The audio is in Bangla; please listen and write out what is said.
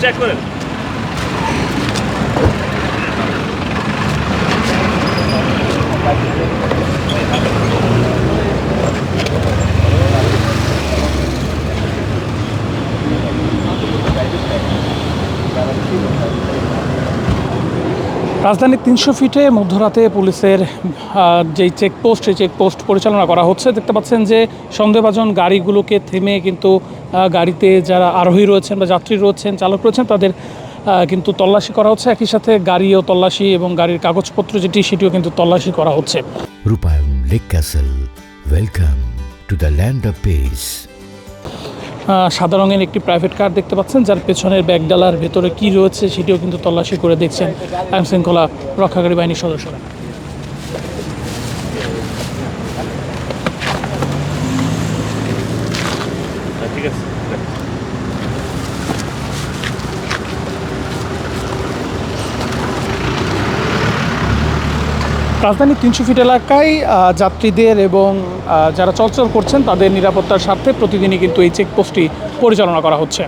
চেক করেন। রাজধানীর ৩০০ ফিটে মধ্যরাতে পুলিশের যেই চেকপোস্ট, সেই চেকপোস্ট পরিচালনা করা হচ্ছে। দেখতে পাচ্ছেন যে সন্দেহভাজন গাড়িগুলোকে থেমে কিন্তু গাড়িতে যারা আরোহী রয়েছেন বা যাত্রী রয়েছেন, চালক রয়েছেন, তাদের কিন্তু তল্লাশি করা হচ্ছে। একই সাথে গাড়িও তল্লাশি এবং গাড়ির কাগজপত্র যেটি, সেটিও কিন্তু তল্লাশি করা হচ্ছে। রূপায়ণ lake castle, welcome to the land of piece. সাদা রঙের একটি প্রাইভেট কার দেখতে পাচ্ছেন, যার পেছনের ব্যাগডালার ভেতরে কি রয়েছে সেটিও কিন্তু তল্লাশি করে দেখছেন আইন শৃঙ্খলা রক্ষাকারী বাহিনীর সদস্যরা। ঠিক আছে। রাজধানীর ৩০০ ফিট এলাকায় যাত্রীদের এবং যারা চলাচল করছেন তাদের নিরাপত্তার স্বার্থে প্রতিদিনই কিন্তু এই চেকপোস্টটি পরিচালনা করা হচ্ছে।